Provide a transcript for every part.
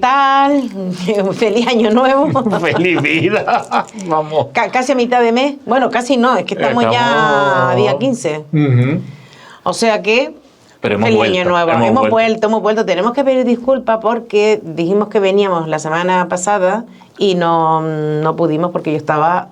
tal? Feliz año nuevo. ¡Feliz vida! Vamos. Casi a mitad de mes. Bueno, casi no, es que estamos ya a día 15. O sea que... Pero hemos feliz vuelto, año nuevo. Hemos vuelto. Tenemos que pedir disculpas porque dijimos que veníamos la semana pasada y no pudimos porque yo estaba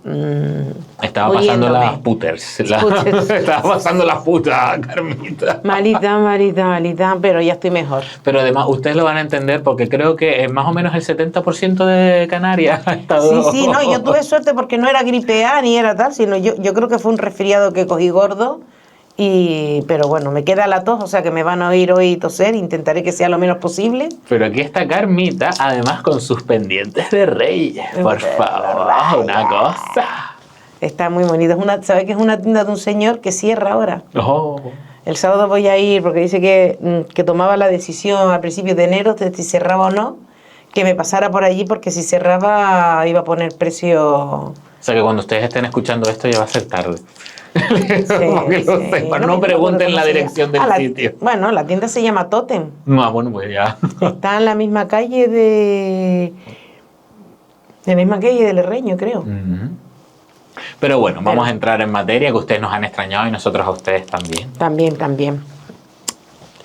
estaba pasando las puters. Estaba pasando las putas, Carmita. Malita, pero ya estoy mejor. Pero además, ustedes lo van a entender porque creo que más o menos el 70% de Canarias ha estado... Sí, no, yo tuve suerte porque no era gripe A ni era tal, sino yo creo que fue un resfriado que cogí gordo. Pero bueno, me queda la tos, o sea que me van a oír hoy toser, intentaré que sea lo menos posible. Pero aquí está Carmita, además con sus pendientes de Reyes, por favor, una cosa. Está muy bonita, ¿sabes que es una tienda de un señor que cierra ahora? Oh. El sábado voy a ir porque dice que tomaba la decisión a principios de enero de si cerraba o no, que me pasara por allí porque si cerraba iba a poner precio... O sea que cuando ustedes estén escuchando esto ya va a ser tarde. Sí. No pregunten la dirección del sitio. Bueno, la tienda se llama Totem. Bueno, pues ya. Está en la misma calle de la misma calle del Herreño, creo. Pero bueno, vamos a entrar en materia, que ustedes nos han extrañado y nosotros a ustedes también. También.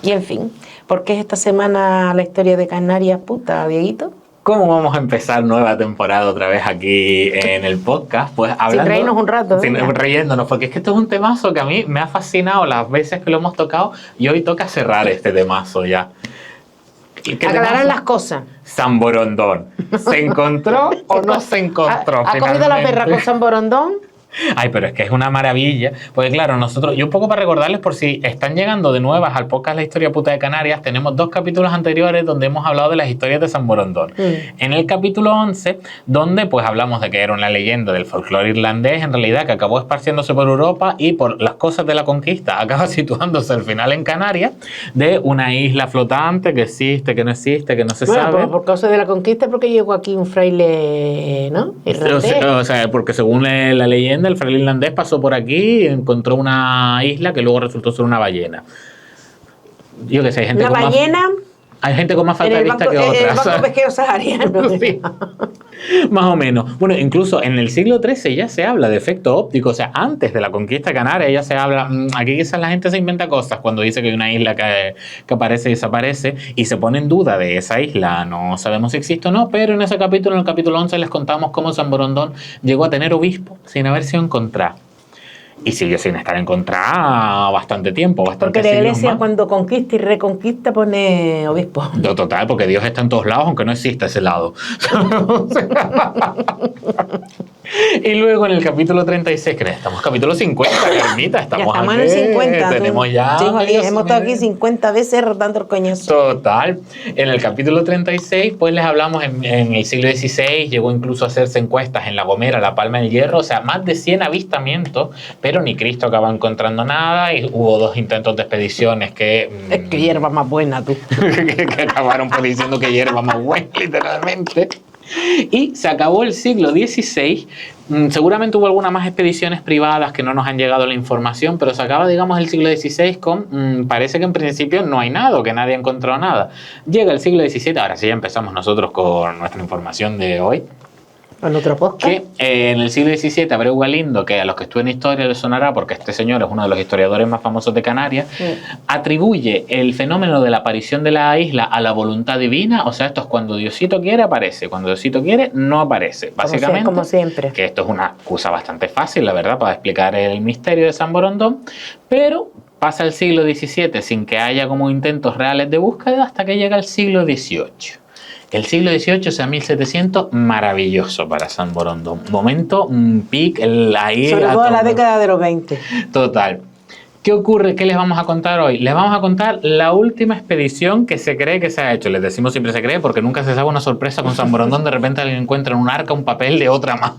Y en fin, ¿por qué es esta semana la historia de Canarias, puta, Dieguito? ¿Cómo vamos a empezar nueva temporada otra vez aquí en el podcast? Pues hablando... Sin reírnos un rato. Riéndonos, porque es que esto es un temazo que a mí me ha fascinado las veces que lo hemos tocado y hoy toca cerrar este temazo ya. Aclarar las cosas. San Borondón. ¿Se encontró o no se encontró? ¿Ha comido la perra con San Borondón? Ay, pero es que es una maravilla. Porque claro, nosotros, yo un poco para recordarles por si están llegando de nuevas al podcast La Historia Puta de Canarias, tenemos 2 capítulos anteriores donde hemos hablado de las historias de San Borondón. En el capítulo 11, donde pues hablamos de que era una leyenda del folclore irlandés, en realidad que acabó esparciéndose por Europa y por las cosas de la conquista acaba situándose al final en Canarias, de una isla flotante que existe, que no existe, que no se sabe. Pues por causa de la conquista, porque llegó aquí un fraile, ¿no? Irlandés. O sea, porque según la leyenda, el fraile irlandés pasó por aquí y encontró una isla que luego resultó ser una ballena. Yo que sé, hay gente ¿Una con ballena? Hay gente con más falta de vista que otras. En el banco pesquero sahariano. Sí. Más o menos. Bueno, incluso en el siglo XIII ya se habla de efecto óptico. O sea, antes de la conquista canaria ya se habla... Aquí quizás la gente se inventa cosas cuando dice que hay una isla que aparece y desaparece y se pone en duda de esa isla. No sabemos si existe o no, pero en ese capítulo, en el capítulo 11, les contamos cómo San Borondón llegó a tener obispo sin haber sido encontrado. Y siguió sin estar encontrada bastante tiempo, bastante. Porque la iglesia cuando conquista y reconquista pone obispo. Total, porque Dios está en todos lados, aunque no exista ese lado. Y luego en el capítulo 36, que estamos capítulo 50, Carmita, estamos en el 50. Tenemos ya... Sí, hemos estado aquí 50 veces rotando el coñazo. Total. En el capítulo 36, pues les hablamos en el siglo XVI, llegó incluso a hacerse encuestas en La Gomera, La Palma del Hierro, o sea, más de 100 avistamientos, pero ni Cristo acabó encontrando nada y hubo 2 intentos de expediciones que... Es que hierba más buena, tú. que acabaron por diciendo que hierba más buena, literalmente. Y se acabó el siglo XVI. Seguramente hubo algunas más expediciones privadas que no nos han llegado la información, pero se acaba, digamos, el siglo XVI con parece que en principio no hay nada o que nadie ha encontrado nada. Llega el siglo XVII, ahora sí ya empezamos nosotros con nuestra información de hoy. En otro podcast. Que en el siglo XVII Abreu Galindo, que a los que estudian historia les sonará porque este señor es uno de los historiadores más famosos de Canarias, atribuye el fenómeno de la aparición de la isla a la voluntad divina. O sea, esto es cuando Diosito quiere aparece, cuando Diosito quiere no aparece, básicamente. Como siempre. Que esto es una excusa bastante fácil, la verdad, para explicar el misterio de San Borondón, pero pasa el siglo XVII sin que haya como intentos reales de búsqueda hasta que llega el siglo XVIII. El siglo XVIII, o sea, 1700, maravilloso para San Sobremonte. Momento, un pic, ahí... Sobre todo en la década de los 20. Total. ¿Qué ocurre? ¿Qué les vamos a contar hoy? Les vamos a contar la última expedición que se cree que se ha hecho. Les decimos siempre se cree porque nunca se sabe una sorpresa con San Borondón. De repente alguien encuentra en un arca un papel de otra más.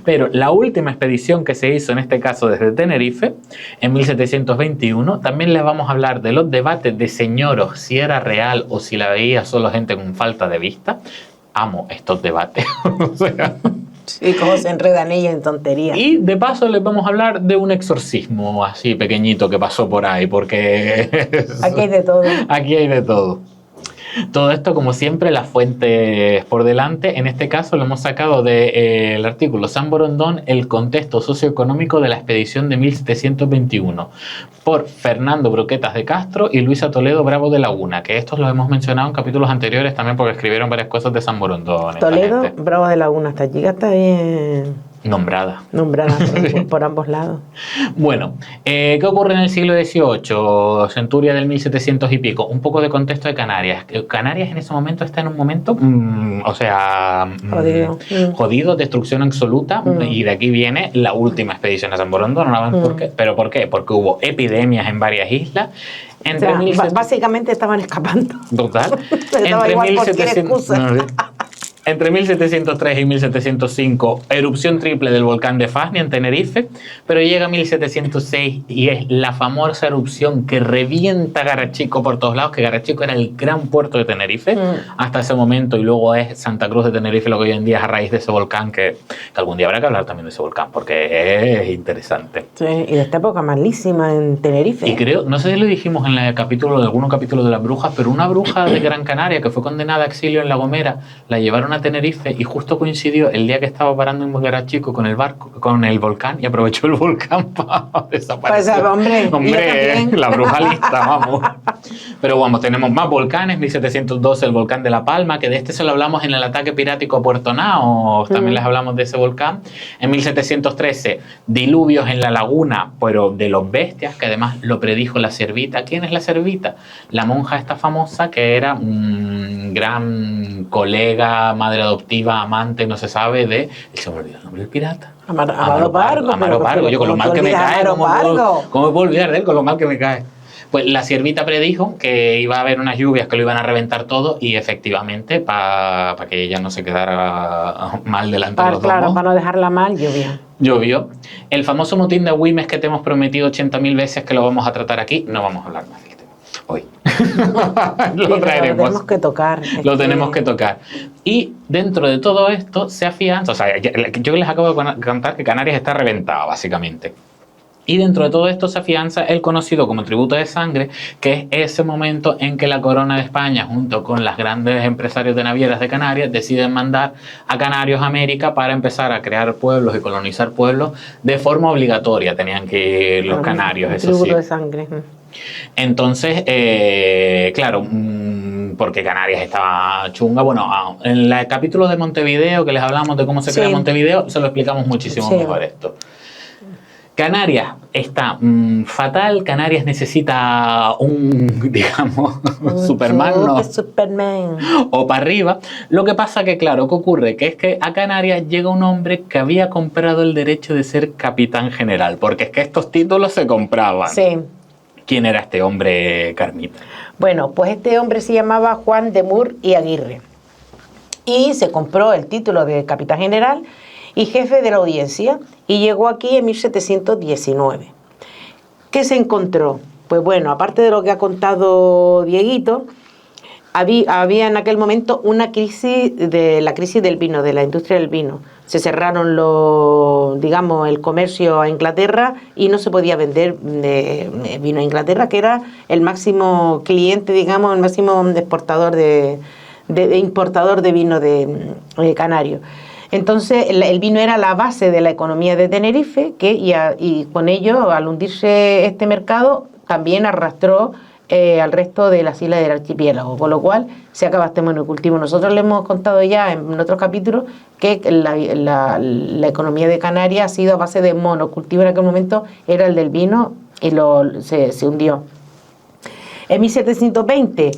Pero la última expedición que se hizo, en este caso desde Tenerife, en 1721, también les vamos a hablar de los debates de Señoros, si era real o si la veía solo gente con falta de vista. Amo estos debates. O sea... Sí, cómo se enredan ellos en tonterías. Y de paso les vamos a hablar de un exorcismo así pequeñito que pasó por ahí, porque... Aquí hay de todo. Aquí hay de todo. Todo esto, como siempre, las fuentes por delante. En este caso lo hemos sacado del artículo San Borondón, el contexto socioeconómico de la expedición de 1721, por Fernando Broquetas de Castro y Luisa Toledo Bravo de Laguna, que estos los hemos mencionado en capítulos anteriores también porque escribieron varias cosas de San Borondón. Toledo Bravo de Laguna, hasta allí está bien... Nombrada por ambos lados. Bueno, ¿qué ocurre en el siglo XVIII, centuria del 1700 y pico? Un poco de contexto de Canarias. Canarias en ese momento está en un momento, jodido, destrucción absoluta, y de aquí viene la última expedición a San Borondón. ¿No saben por qué? ¿Pero por qué? Porque hubo epidemias en varias islas. Básicamente estaban escapando. Total. Entre 1703 y 1705, erupción triple del volcán de Fasnia en Tenerife, pero llega 1706 y es la famosa erupción que revienta Garachico por todos lados, que Garachico era el gran puerto de Tenerife hasta ese momento, y luego es Santa Cruz de Tenerife lo que hoy en día es a raíz de ese volcán, que algún día habrá que hablar también de ese volcán, porque es interesante. Sí, y de esta época malísima en Tenerife. Y creo, no sé si lo dijimos en el capítulo, de algunos capítulos de las brujas, pero una bruja de Gran Canaria que fue condenada a exilio en La Gomera, la llevaron a Tenerife y justo coincidió el día que estaba parando en Garachico con el barco, con el volcán, y aprovechó el volcán para desaparecer. Pues, hombre, la bruja lista, vamos. Pero vamos, tenemos más volcanes. 1712 el volcán de La Palma, que de este se lo hablamos en el ataque pirático a Puerto Naos, también les hablamos de ese volcán. En 1713 diluvios en la laguna, pero de los bestias, que además lo predijo la Ciervita. ¿Quién es la Ciervita? La monja esta famosa que era un gran colega, madre adoptiva, amante, no se sabe, de... Se me olvidó el nombre del pirata. Amaro Pargo. Amaro Pargo. Yo con lo mal que me cae, ¿cómo me puedo olvidar de él con lo mal que me cae? Pues la Ciervita predijo que iba a haber unas lluvias que lo iban a reventar todo, y efectivamente, para que ella no se quedara mal delante de los dos. Claro, para no dejarla mal, llovió. El famoso motín de Güímez que te hemos prometido 80.000 veces que lo vamos a tratar aquí, no vamos a hablar más del tema hoy. Lo traeremos. Lo tenemos que tocar. Lo tenemos que tocar. Y dentro de todo esto se afianza, o sea, yo les acabo de contar que Canarias está reventada, básicamente. Y dentro de todo esto se afianza el conocido como tributo de sangre, que es ese momento en que la Corona de España, junto con los grandes empresarios de navieras de Canarias, deciden mandar a canarios a América para empezar a crear pueblos y colonizar pueblos de forma obligatoria. Tenían que ir los canarios, eso sí. Tributo de sangre. Entonces, claro, porque Canarias estaba chunga. Bueno, en el capítulo de Montevideo, que les hablamos de cómo se crea Montevideo, se lo explicamos muchísimo mejor esto. Canarias está fatal. Canarias necesita digamos, Superman, ¿no? Superman. O para arriba. Lo que pasa que, claro, ¿qué ocurre? Que es que a Canarias llega un hombre que había comprado el derecho de ser capitán general, porque es que estos títulos se compraban. Sí. ¿Quién era este hombre, Carmita? Bueno, pues este hombre se llamaba Juan de Mur y Aguirre. Y se compró el título de capitán general y jefe de la audiencia, y llegó aquí en 1719. ¿Qué se encontró? Pues bueno, aparte de lo que ha contado Dieguito, había en aquel momento una crisis, la crisis del vino, de la industria del vino. Se cerraron el comercio a Inglaterra y no se podía vender vino a Inglaterra, que era el máximo cliente, digamos, el máximo exportador importador de vino de canario. Entonces el vino era la base de la economía de Tenerife, y con ello, al hundirse este mercado, también arrastró al resto de las islas del archipiélago, con lo cual se acaba este monocultivo. Nosotros le hemos contado ya en otros capítulos que la economía de Canarias ha sido a base de monocultivo. En aquel momento era el del vino y se hundió. En 1720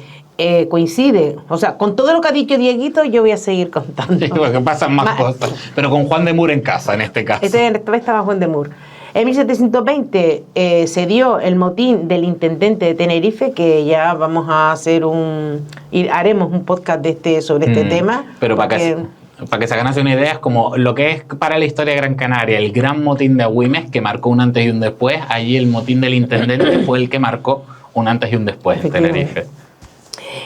coincide, o sea, con todo lo que ha dicho Dieguito, yo voy a seguir contando. Sí, porque pasan más cosas, pero con Juan de Mur en casa, en este caso. Esta vez estaba Juan de Mur. En 1720 se dio el motín del intendente de Tenerife, que ya vamos a hacer haremos un podcast sobre este tema. Pero para que se hagan una idea, es como lo que es para la historia de Gran Canaria, el gran motín de Agüimes, que marcó un antes y un después. Allí el motín del intendente fue el que marcó un antes y un después en Tenerife.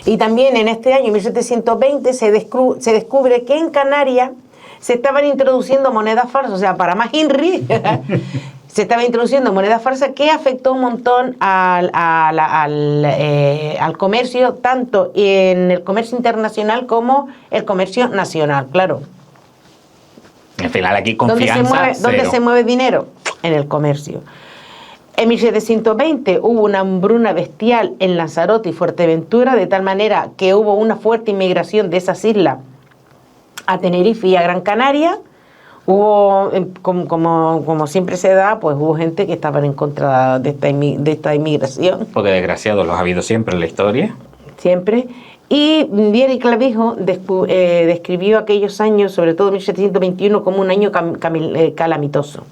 Y también en este año, 1720, se descubre que en Canarias se estaban introduciendo monedas falsas, o sea, para más Inri, se estaba introduciendo moneda falsa que afectó un montón al comercio, tanto en el comercio internacional como el comercio nacional, claro. Al final aquí confianza ¿Dónde se mueve dinero? En el comercio. En 1720 hubo una hambruna bestial en Lanzarote y Fuerteventura, de tal manera que hubo una fuerte inmigración de esas islas a Tenerife y a Gran Canaria. Hubo, como siempre se da, pues hubo gente que estaba en contra de esta inmigración. Porque desgraciados los ha habido siempre en la historia. Siempre. Y Viera y Clavijo describió aquellos años, sobre todo 1721, como un año calamitoso.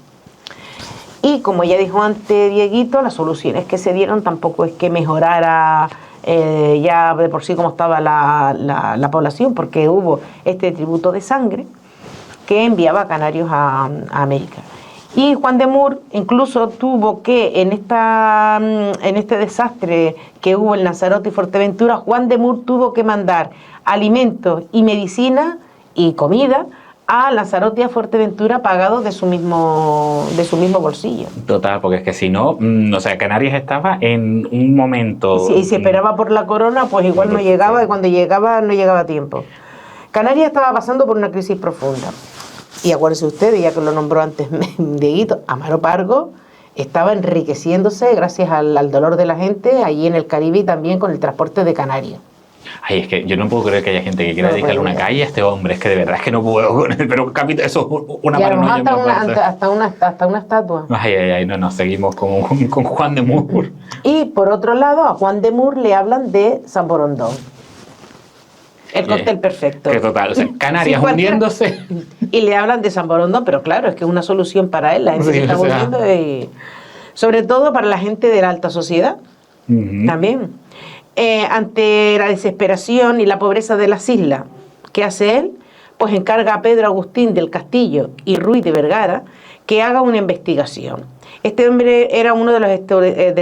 Y como ya dijo antes Dieguito, las soluciones que se dieron tampoco es que mejorara ya de por sí como estaba la población, porque hubo este tributo de sangre que enviaba a canarios a América. Y Juan de Mur incluso tuvo que, en este desastre que hubo en Lanzarote y Fuerteventura, Juan de Mur tuvo que mandar alimentos y medicina y comida a Lanzarote y a Fuerteventura pagados de su mismo bolsillo. Total, porque es que si no, o sea, Canarias estaba en un momento... Y si esperaba por la corona, pues igual no llegaba, y cuando llegaba, no llegaba a tiempo. Canarias estaba pasando por una crisis profunda. Y acuérdense ustedes, ya que lo nombró antes Dieguito, Amaro Pargo estaba enriqueciéndose gracias al dolor de la gente allí en el Caribe y también con el transporte de Canarias. Ay, es que yo no puedo creer que haya gente que quiera dedicarle una calle a este hombre, es que de verdad es que no puedo con él, pero eso es una paranoia. Hasta una estatua. Ay, no, seguimos con Juan de Mur. Y por otro lado, a Juan de Mur le hablan de San Borondón. El cóctel perfecto. Que total, o sea, Canarias hundiéndose. Y le hablan de San Borondón, pero claro, es que es una solución para él. La gente se está volviendo, sobre todo para la gente de la alta sociedad, también. Ante la desesperación y la pobreza de las islas, ¿qué hace él? Pues encarga a Pedro Agustín del Castillo y Ruiz de Vergara que haga una investigación. Este hombre era uno de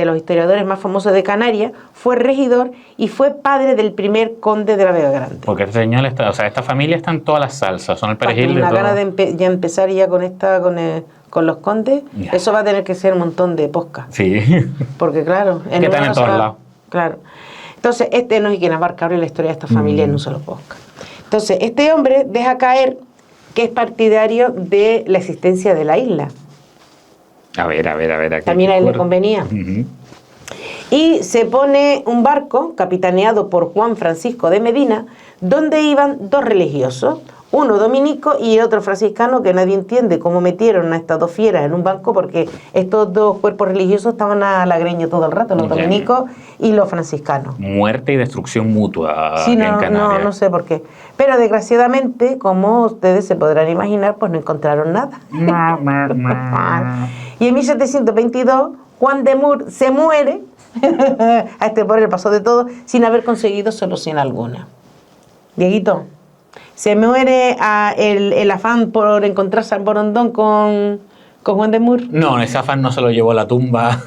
los historiadores más famosos de Canarias, fue regidor y fue padre del primer conde de la Vega Grande. Porque este señor está, o sea, esta familia está en todas las salsas, son el perejil de todo. Una gana de ya empezar ya con los condes, ya. Eso va a tener que ser un montón de podcast. Sí. Porque claro, que están en todos lados. Claro. Entonces, no hay quien abarca ahora la historia de esta familia en un solo podcast. Entonces, este hombre deja caer que es partidario de la existencia de la isla. A ver. También a él le convenía. Y se pone un barco capitaneado por Juan Francisco de Medina, donde iban dos religiosos, uno dominico y otro franciscano, que nadie entiende cómo metieron a estas dos fieras en un barco, porque estos dos cuerpos religiosos estaban a la greña todo el rato, los dominicos y los franciscanos. Muerte y destrucción mutua. Sí, no sé por qué. Pero desgraciadamente, como ustedes se podrán imaginar, pues no encontraron nada. Y en 1722, Juan de Mur se muere, a este pobre le pasó de todo, sin haber conseguido solución alguna. Dieguito, se muere el afán por encontrar San Borondón con Juan de Mur. No, ese afán no se lo llevó a la tumba,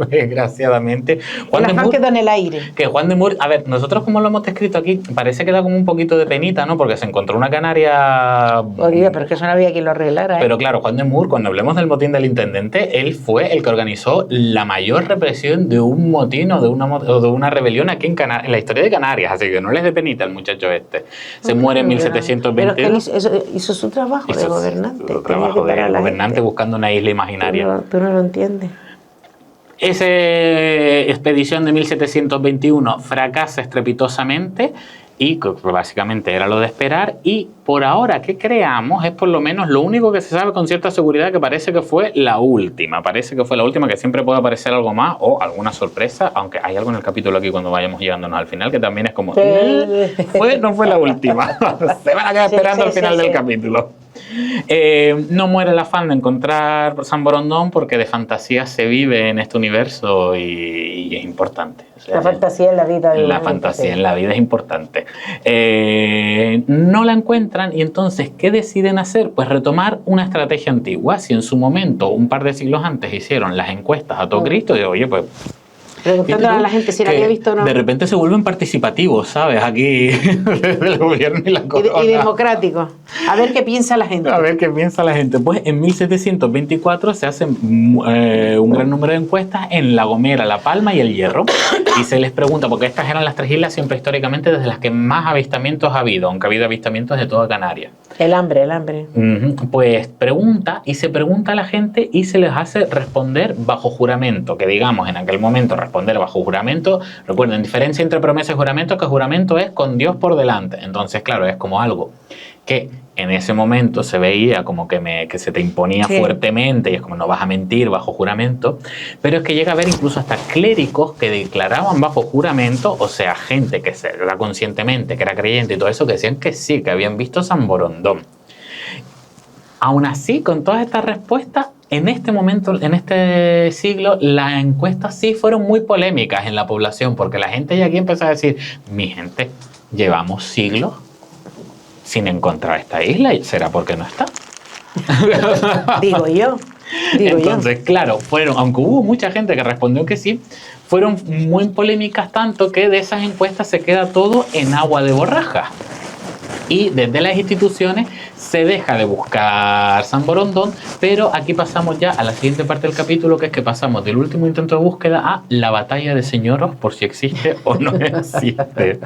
desgraciadamente. El afán quedó en el aire. Que Juan de Mur, a ver, nosotros como lo hemos descrito aquí, parece que da como un poquito de penita, ¿no? Porque se encontró una canaria... Oiga, pero es que eso no había quien lo arreglara, ¿eh? Pero claro, Juan de Mur, cuando hablemos del motín del intendente, él fue el que organizó la mayor represión de un motín o de una rebelión aquí en la historia de Canarias, así que no les dé penita al muchacho este. Se muere en 1722. Pero es que hizo su trabajo de gobernante. Su trabajo de gobernante buscando una isla imaginaria. Tú no lo entiendes. Esa expedición de 1721 fracasa estrepitosamente y básicamente era lo de esperar, y por ahora que creamos es por lo menos lo único que se sabe con cierta seguridad, que parece que fue la última, que siempre puede aparecer algo más o alguna sorpresa, aunque hay algo en el capítulo aquí cuando vayamos llegándonos al final que también es como no fue la última. Se van a quedar esperando al final del capítulo. No muere el afán de encontrar San Borondón, porque de fantasía se vive en este universo y es importante. O sea, la fantasía en la vida. La fantasía en la vida es importante. No la encuentran, y entonces, ¿qué deciden hacer? Pues retomar una estrategia antigua. Si en su momento, un par de siglos antes, hicieron las encuestas a todo Cristo, y oye, pues Preguntándole a la gente si la había visto o no. De repente se vuelven participativos, ¿sabes? Aquí, del gobierno y la corona. Y democráticos. A ver qué piensa la gente. A ver qué piensa la gente. Pues en 1724 se hacen un gran número de encuestas en La Gomera, La Palma y El Hierro. Y se les pregunta, porque estas eran las tres islas siempre históricamente desde las que más avistamientos ha habido, aunque ha habido avistamientos de toda Canarias. El hambre, el hambre. Pues pregunta y se pregunta a la gente y se les hace responder bajo juramento, que digamos en aquel momento responder bajo juramento, recuerden, diferencia entre promesa y juramento, que juramento es con Dios por delante. Entonces, claro, es como algo que en ese momento se veía como que se te imponía fuertemente y es como no vas a mentir bajo juramento, pero es que llega a haber incluso hasta clérigos que declaraban bajo juramento, o sea, gente que se da conscientemente, que era creyente y todo eso, que decían que sí, que habían visto San Borondón. Aún así, con todas estas respuestas, en este momento, en este siglo, las encuestas sí fueron muy polémicas en la población, porque la gente ya aquí empezó a decir, mi gente, llevamos siglos sin encontrar esta isla, ¿será porque no está? Digo yo. Entonces, claro, aunque hubo mucha gente que respondió que sí, fueron muy polémicas tanto que de esas encuestas se queda todo en agua de borraja. Y desde las instituciones se deja de buscar San Borondón, pero aquí pasamos ya a la siguiente parte del capítulo, que es que pasamos del último intento de búsqueda a la batalla de Señoros, por si existe o no existe.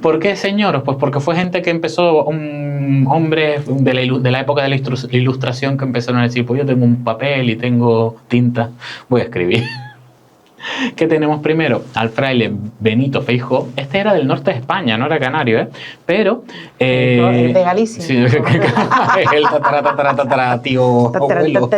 ¿Por qué Señoros? Pues porque fue gente que empezó, hombres de la época de la Ilustración, que empezaron a decir, pues yo tengo un papel y tengo tinta, voy a escribir. ¿Qué tenemos primero? Al fraile Benito Feijóo. Este era del norte de España, no era canario, ¿eh? Pero... de Galicia. Sí, el tío abuelo.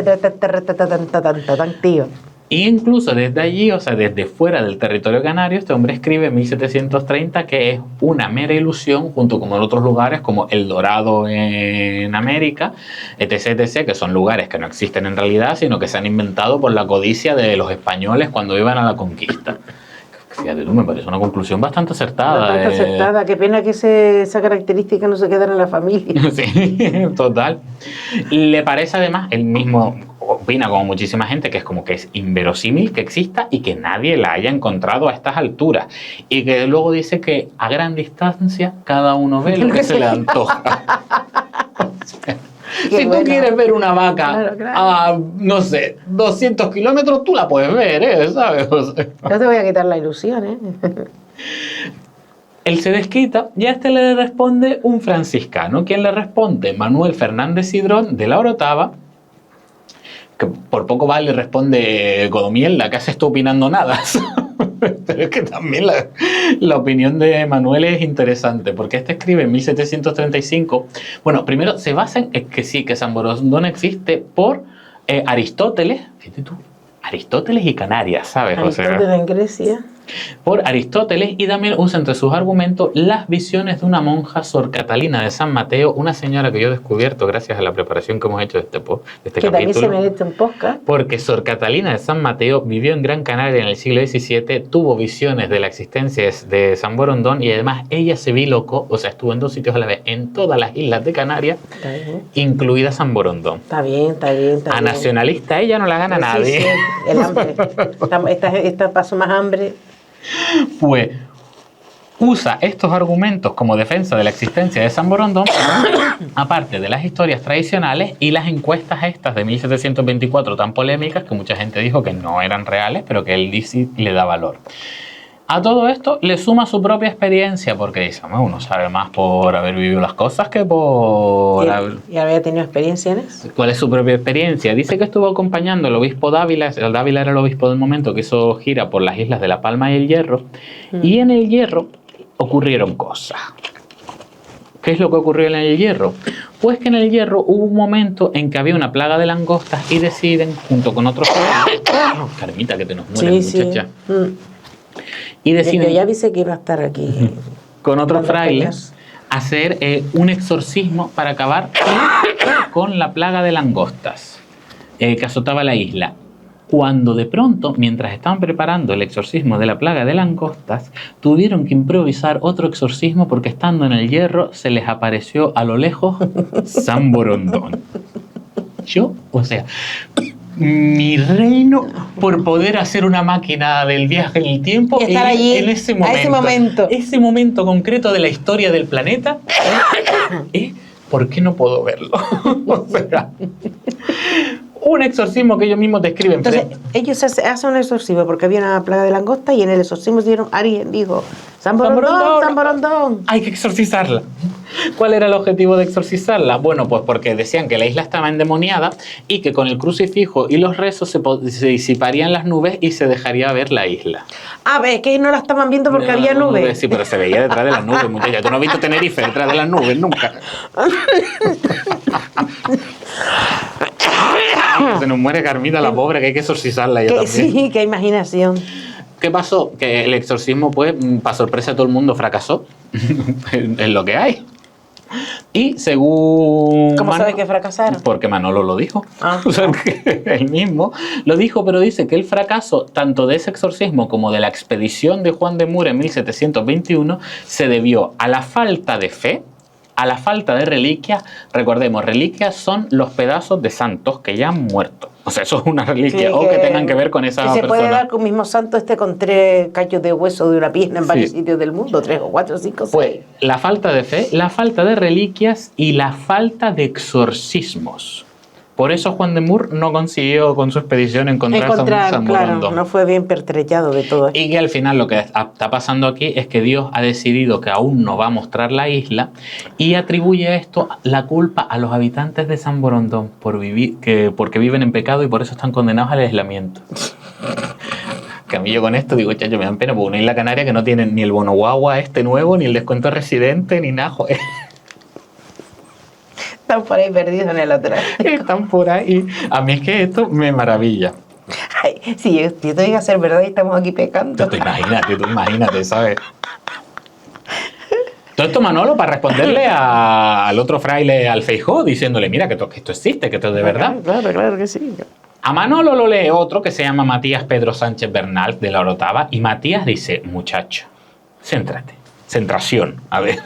Tío. Y incluso desde allí, o sea, desde fuera del territorio canario, este hombre escribe en 1730 que es una mera ilusión, junto con otros lugares como El Dorado en América, etc., etc., que son lugares que no existen en realidad, sino que se han inventado por la codicia de los españoles cuando iban a la conquista. Fíjate tú, me parece una conclusión bastante acertada. Bastante acertada. Qué pena que esa característica no se quedara en la familia. Sí, total. Le parece además, él mismo opina como muchísima gente, que es como que es inverosímil que exista y que nadie la haya encontrado a estas alturas. Y que luego dice que a gran distancia cada uno ve lo que se le antoja. Si tú quieres ver una vaca a, no sé, 200 kilómetros, tú la puedes ver, ¿sabes? O sea, no te voy a quitar la ilusión, ¿eh? Él se desquita y a este le responde un franciscano. ¿Quién le responde? Manuel Fernández Cidrón de la Orotava, que por poco va y le responde Godomiel, ¿qué haces tú opinando nada? Pero es que también la opinión de Manuel es interesante, porque este escribe en 1735. Bueno, primero se basa en que sí, que San Borondón existe por Aristóteles, fíjate tú, Aristóteles y Canarias, ¿sabes? Aristóteles en Grecia. Por Aristóteles, y también usa entre sus argumentos las visiones de una monja, Sor Catalina de San Mateo, una señora que yo he descubierto gracias a la preparación que hemos hecho de este capítulo. También se merece un podcast. Porque Sor Catalina de San Mateo vivió en Gran Canaria en el siglo XVII, tuvo visiones de la existencia de San Borondón y además ella se bilocó, o sea, estuvo en 2 sitios a la vez, en todas las islas de Canarias, incluida San Borondón. Está bien. A nacionalista ella no la gana nadie. Sí, el hambre. Esta pasó más hambre. Pues usa estos argumentos como defensa de la existencia de San Borondón, aparte de las historias tradicionales y las encuestas estas de 1724 tan polémicas que mucha gente dijo que no eran reales, pero que él dice le da valor. A todo esto le suma su propia experiencia, porque dice, uno sabe más por haber vivido las cosas que por... ¿Y había tenido experiencia en eso? ¿Cuál es su propia experiencia? Dice que estuvo acompañando al obispo Dávila. El Dávila era el obispo del momento, que hizo gira por las islas de La Palma y El Hierro. Y en El Hierro ocurrieron cosas. ¿Qué es lo que ocurrió en El Hierro? Pues que en El Hierro hubo un momento en que había una plaga de langostas y deciden, junto con otros... Carmita, que te nos mueres, muchacha. Y deciden, yo ya avisé que iba a estar aquí con otros frailes, hacer un exorcismo para acabar con la plaga de langostas que azotaba la isla. Cuando de pronto, mientras estaban preparando el exorcismo de la plaga de langostas, tuvieron que improvisar otro exorcismo porque estando en El Hierro se les apareció a lo lejos San Borondón. mi reino por poder hacer una máquina del viaje en el tiempo y estar allí en ese ese momento concreto de la historia del planeta. ¿Por qué no puedo verlo? O sea, un exorcismo que ellos mismos describen. Entonces, ellos hacen un exorcismo porque había una plaga de langosta y en el exorcismo alguien dijo: San Borondón, San Borondón. Hay que exorcizarla. ¿Cuál era el objetivo de exorcizarla? Bueno, pues porque decían que la isla estaba endemoniada y que con el crucifijo y los rezos se disiparían las nubes y se dejaría ver la isla. Ah, ¿ves que no la estaban viendo porque había nubes? Sí, pero se veía detrás de las nubes, muchacha. Tú no has visto Tenerife detrás de las nubes nunca. Se nos muere Carmita, la pobre, que hay que exorcizarla ya también. Sí, qué imaginación. ¿Qué pasó? Que el exorcismo, pues, para sorpresa de todo el mundo, fracasó. Es lo que hay. Y según... ¿Cómo sabes que fracasaron? Porque Manolo lo dijo. Ah. O sea, que él mismo lo dijo, pero dice que el fracaso tanto de ese exorcismo como de la expedición de Juan de Mur en 1721 se debió a la falta de fe, a la falta de reliquias. Recordemos, reliquias son los pedazos de santos que ya han muerto. O sea, eso es una reliquia, sí, o que tengan que ver con esa persona. Se puede dar con un mismo santo con 3 cachos de hueso de una pierna en varios sitios del mundo, 3 o 4 o 5 o 6. Pues la falta de fe, la falta de reliquias y la falta de exorcismos. Por eso Juan de Mur no consiguió con su expedición encontrar San Borondón. Claro, no fue bien pertrechado de todo esto. Y que al final lo que está pasando aquí es que Dios ha decidido que aún no va a mostrar la isla y atribuye esto, la culpa, a los habitantes de San Borondón porque viven en pecado y por eso están condenados al aislamiento. Que a mí yo con esto digo, chacho, me dan pena, porque una isla canaria que no tiene ni el bono guagua nuevo, ni el descuento residente, ni nada, joder. Están por ahí perdidos en el otro. Están por ahí. A mí es que esto me maravilla. Ay, si yo te diga ser verdad y estamos aquí pecando. Tú imagínate, ¿sabes? Todo esto, Manolo, para responderle al otro fraile, al Feijóo, diciéndole, mira, que esto existe, que esto es de verdad. Claro que sí. A Manolo lo lee otro que se llama Matías Pedro Sánchez Bernal, de la Orotava, y Matías dice, muchacho, céntrate, centración, a ver.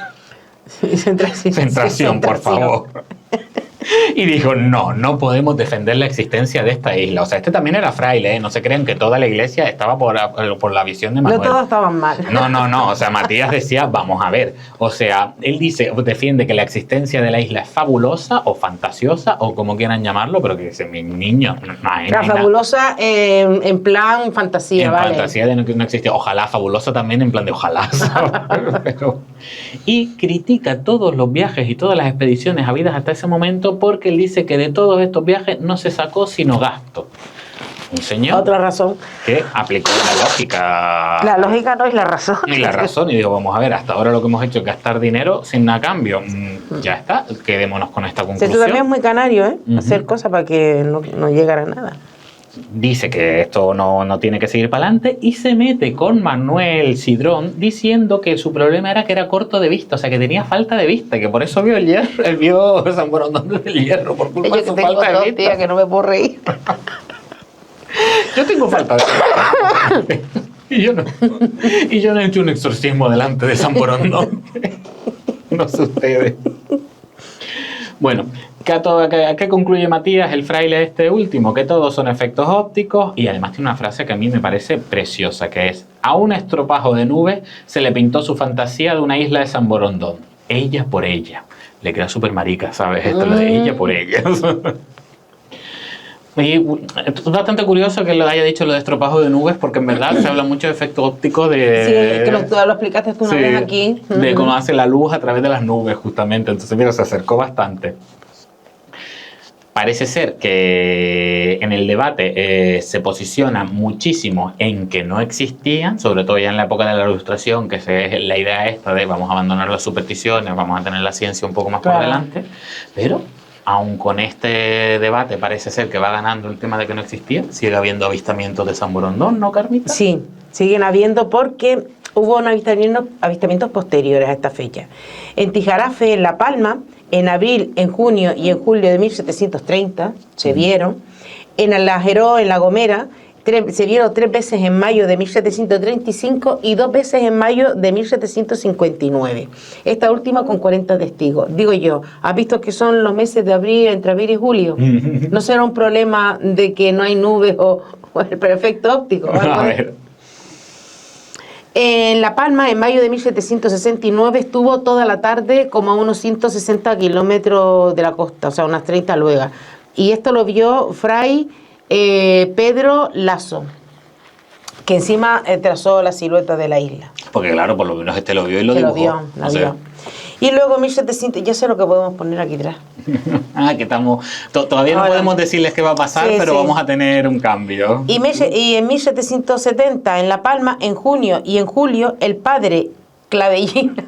Centración, por favor. Y dijo, no podemos defender la existencia de esta isla. O sea, este también era fraile, ¿eh? No se crean que toda la iglesia estaba por la visión de Manuel. No todos estaban mal. No. O sea, Matías decía, vamos a ver. O sea, él defiende que la existencia de la isla es fabulosa o fantasiosa o como quieran llamarlo, pero que dice, mi niño, no hay la fabulosa en plan fantasía, en ¿vale? fantasía de no existía. Ojalá, fabulosa también en plan de ojalá. Y critica todos los viajes y todas las expediciones habidas hasta ese momento porque él dice que de todos estos viajes no se sacó sino gasto. Un señor. Otra razón. Que aplicó la lógica. La lógica no es la razón. Ni la razón. Y digo, vamos a ver, hasta ahora lo que hemos hecho es gastar dinero sin nada a cambio. Ya está, quedémonos con esta conclusión. Esto también es muy canario, ¿eh? Hacer cosas para que no llegara a nada. Dice que esto no tiene que seguir para adelante y se mete con Manuel Sidrón diciendo que su problema era que era corto de vista, o sea, que tenía falta de vista, que por eso vio el hierro, él vio San Borondón desde el hierro, por culpa de su falta de vista. Que no me puedo reír. Yo tengo falta de vista. Y yo no he hecho un exorcismo delante de San Borondón. No sé ustedes. Bueno, ¿a qué concluye Matías, el fraile este último? Que todos son efectos ópticos y además tiene una frase que a mí me parece preciosa, que es: a un estropajo de nubes se le pintó su fantasía de una isla de San Borondón. Ella por ella. Le queda súper marica, ¿sabes? Esto lo de ella por ella. Y es bastante curioso que lo haya dicho lo de estropajo de nubes, porque en verdad se habla mucho de efecto óptico de... Sí, que lo explicaste tú una vez aquí. De cómo hace la luz a través de las nubes, justamente. Entonces, mira, se acercó bastante. Parece ser que en el debate se posiciona muchísimo en que no existían, sobre todo ya en la época de la Ilustración, que es la idea esta de vamos a abandonar las supersticiones, vamos a tener la ciencia un poco más por delante, pero... aun con este debate parece ser que va ganando el tema de que no existía. Sigue habiendo avistamientos de San Borondón, ¿no, Carmita? Sí, siguen habiendo porque hubo avistamientos posteriores a esta fecha. En Tijarafe, en La Palma, en abril, en junio y en julio de 1730 se vieron. En Alajeró, en La Gomera, Se vieron 3 veces en mayo de 1735 y 2 veces en mayo de 1759. Esta última con 40 testigos. Digo yo, ¿has visto que son los meses de abril, entre abril y julio? ¿No será un problema de que no hay nubes o el perfecto óptico? A ver. En La Palma, en mayo de 1769, estuvo toda la tarde como a unos 160 kilómetros de la costa, o sea, unas 30 luegas. Y esto lo vio Fray Pedro Lasso, que encima trazó la silueta de la isla. Porque claro, por lo menos este lo vio y lo que dibujó. Lo vio. Y luego en 1700, ya sé lo que podemos poner aquí atrás. Que estamos... Todavía no podemos decirles qué va a pasar, pero vamos a tener un cambio. Y en 1770, en La Palma, en junio y en julio, el padre Clavellina...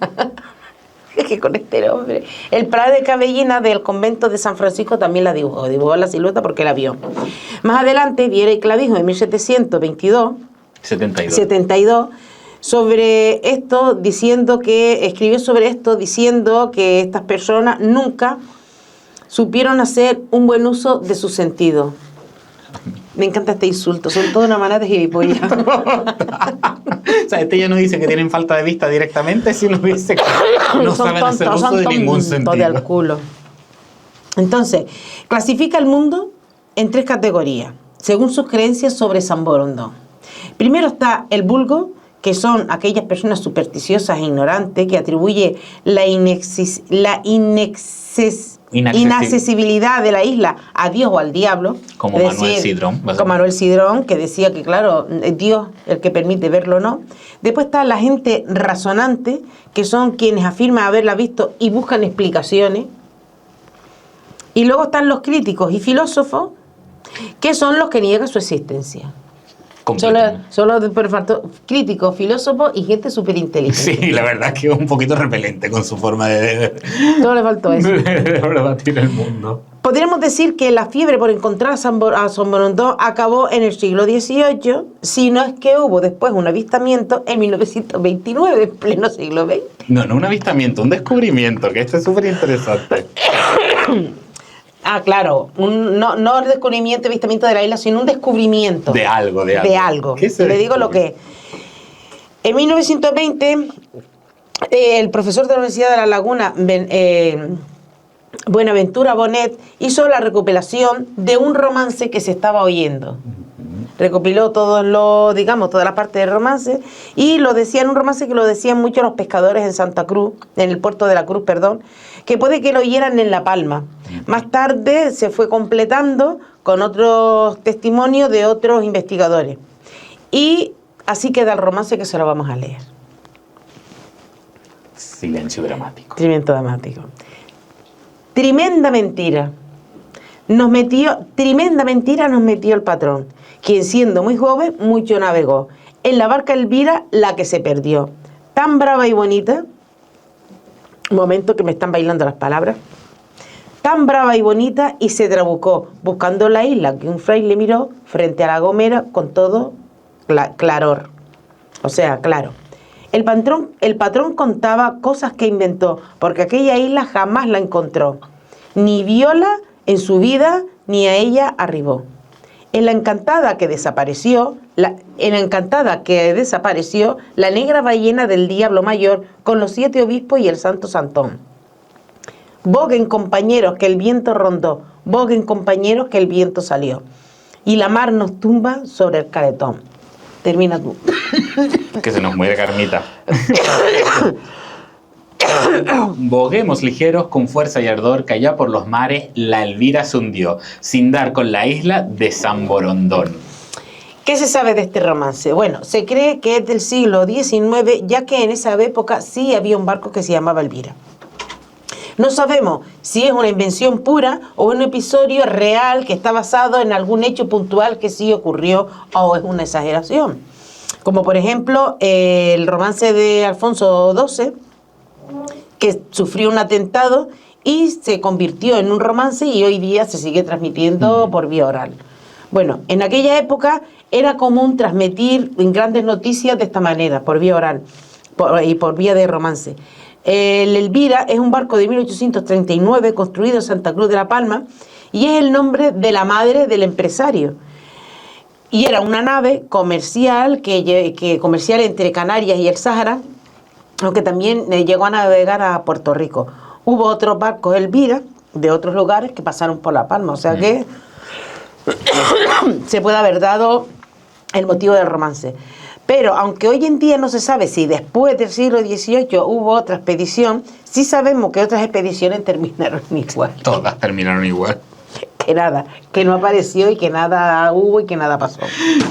Es que con este nombre. El padre Clavellina del convento de San Francisco también la dibujó la silueta porque la vio. Más adelante, Viera y Clavijo, en 1772, sobre esto, escribió sobre esto diciendo que estas personas nunca supieron hacer un buen uso de sus sentidos. Me encanta este insulto, son toda una manada de gilipollas. O sea, este ya no dice que tienen falta de vista directamente, sino dice que no saben hacer uso de ningún sentido. Del culo. Entonces, clasifica el mundo en 3 categorías, según sus creencias sobre San Borondón. Primero está el vulgo, que son aquellas personas supersticiosas e ignorantes que atribuye la inaccesibilidad de la isla a Dios o al diablo. Como Manuel Sidrón. Como Manuel Sidrón, que decía que, claro, es Dios el que permite verlo o no. Después está la gente razonante, que son quienes afirman haberla visto y buscan explicaciones. Y luego están los críticos y filósofos, que son los que niegan su existencia. Solo críticos, filósofos y gente súper inteligente. Sí, la verdad es que es un poquito repelente con su forma de... Todo le faltó eso. de rebatir el mundo. Podríamos decir que la fiebre por encontrar a San Borondón acabó en el siglo XVIII, si no es que hubo después un avistamiento en 1929, en pleno siglo XX. No un avistamiento, un descubrimiento, que esto es súper interesante. Claro, no el descubrimiento, avistamiento de la isla, sino un descubrimiento. De algo. ¿Qué se le digo lo que es. En 1920, el profesor de la Universidad de La Laguna, Buenaventura Bonet, hizo la recopilación de un romance que se estaba oyendo. Recopiló toda la parte del romance, y un romance que lo decían mucho los pescadores en Santa Cruz, en el puerto de la Cruz, que puede que lo oyeran en La Palma. Más tarde se fue completando con otros testimonios de otros investigadores. Y así queda el romance, que se lo vamos a leer. Silencio dramático. Tremendo dramático. Tremenda mentira nos metió el patrón, quien siendo muy joven mucho navegó. En la barca Elvira, la que se perdió. Tan brava y bonita... Un momento, que me están bailando las palabras. Tan brava y bonita, y se trabucó, buscando la isla, que un fraile miró frente a la gomera con todo claror. O sea, claro. El patrón contaba cosas que inventó, porque aquella isla jamás la encontró. Ni viola en su vida, ni a ella arribó. En la encantada que desapareció, la negra ballena del diablo mayor, con los 7 obispos y el santo Santón. Boguen, compañeros, que el viento rondó, boguen, compañeros, que el viento salió. Y la mar nos tumba sobre el caletón. Termina tú. Que se nos muere Carmita. Boguemos ligeros con fuerza y ardor, que allá por los mares la Elvira se hundió, sin dar con la isla de San Borondón. ¿Qué se sabe de este romance? Bueno, se cree que es del siglo XIX, ya que en esa época sí había un barco que se llamaba Elvira. No sabemos si es una invención pura o un episodio real que está basado en algún hecho puntual que sí ocurrió, o es una exageración. Como por ejemplo el romance de Alfonso XII, que sufrió un atentado y se convirtió en un romance, y hoy día se sigue transmitiendo por vía oral. Bueno, en aquella época era común transmitir grandes noticias de esta manera, por vía oral y por vía de romance. El Elvira es un barco de 1839 construido en Santa Cruz de la Palma, y es el nombre de la madre del empresario. Y era una nave comercial comercial entre Canarias y el Sáhara, aunque también llegó a navegar a Puerto Rico. Hubo otros barcos Elvira de otros lugares que pasaron por La Palma, o sea que se puede haber dado el motivo del romance. Pero aunque hoy en día no se sabe si después del siglo XVIII hubo otra expedición, sí sabemos que otras expediciones terminaron igual. Todas terminaron igual. Que nada, que no apareció y que nada hubo y que nada pasó.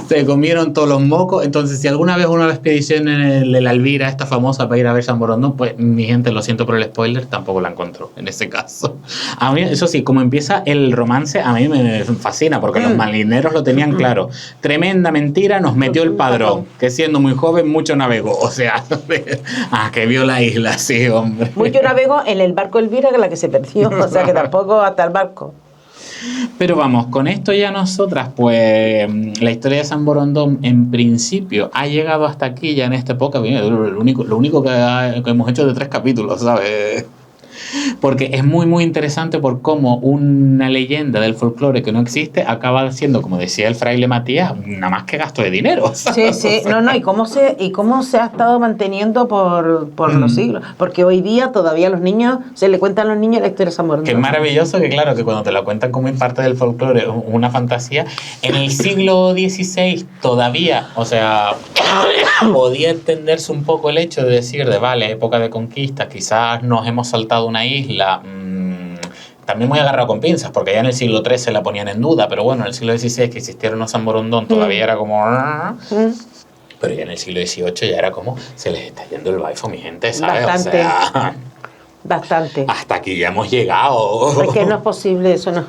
Se comieron todos los mocos. Entonces, si alguna vez una expedición en el Elvira, esta famosa para ir a ver San Borondón, pues mi gente, lo siento por el spoiler, tampoco la encontró en ese caso. A mí, eso sí, como empieza el romance, a mí me fascina, porque los marineros lo tenían claro. Tremenda mentira, nos metió el padrón, que siendo muy joven, mucho navegó. O sea, que vio la isla, sí, hombre. Mucho navegó en el barco Elvira, que es la que se perdió, o sea que tampoco hasta el barco. Pero vamos, con esto ya nosotras, pues la historia de San Borondón en principio ha llegado hasta aquí ya en esta época. Lo único que hemos hecho de 3 capítulos, ¿sabes? Porque es muy muy interesante por cómo una leyenda del folclore que no existe acaba siendo, como decía el fraile Matías, nada más que gasto de dinero, ¿sabes? Sí, no, y cómo se ha estado manteniendo por los siglos, porque hoy día todavía a los niños se le cuentan a los niños la historia de San Borondón. Qué maravilloso que claro, que cuando te la cuentan como parte del folclore, una fantasía, en el siglo XVI todavía, o sea, podía entenderse un poco el hecho de decir de vale, época de conquista, quizás nos hemos saltado una isla, también muy agarrado con pinzas, porque ya en el siglo XIII la ponían en duda, pero bueno, en el siglo XVI que existieron los San Borondón todavía era como... Pero ya en el siglo XVIII ya era como, se les está yendo el baifo, mi gente, ¿sabes? Bastante. O sea, bastante. Hasta aquí ya hemos llegado. Es que no es posible eso, no.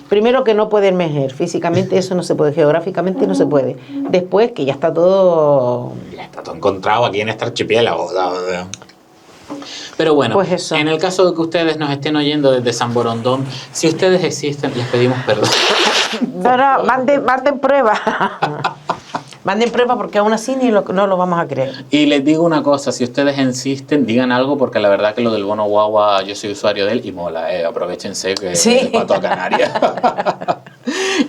Primero que no puede emerger, físicamente eso no se puede, geográficamente no se puede. Después que ya está todo... Ya está todo encontrado aquí en este archipiélago, ¿sabes? Pero bueno, pues eso. En el caso de que ustedes nos estén oyendo desde San Borondón, si ustedes existen, les pedimos perdón. No, manden pruebas. Manden pruebas porque aún así no lo vamos a creer. Y les digo una cosa, si ustedes insisten, digan algo, porque la verdad que lo del bono guagua, yo soy usuario de él y mola, aprovechense que sí. Es pato a Canarias.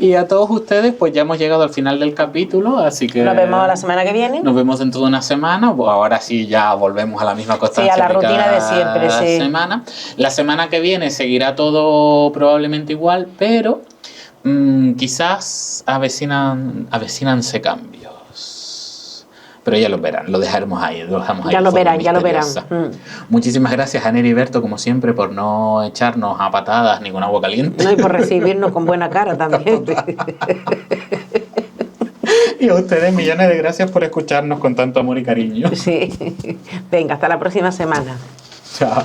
Y a todos ustedes, pues ya hemos llegado al final del capítulo, así que... Nos vemos la semana que viene. Nos vemos dentro de una semana, pues ahora sí ya volvemos a la misma constancia. Sí, a la rutina de siempre, sí. Semana. La semana que viene seguirá todo probablemente igual, pero quizás avecinanse cambios. Pero ya lo verán, lo dejaremos ahí. Ya lo verán. Muchísimas gracias a Neri y Berto, como siempre, por no echarnos a patadas ni con agua caliente. No, y por recibirnos con buena cara también. Y a ustedes millones de gracias por escucharnos con tanto amor y cariño. Sí. Venga, hasta la próxima semana. Chao.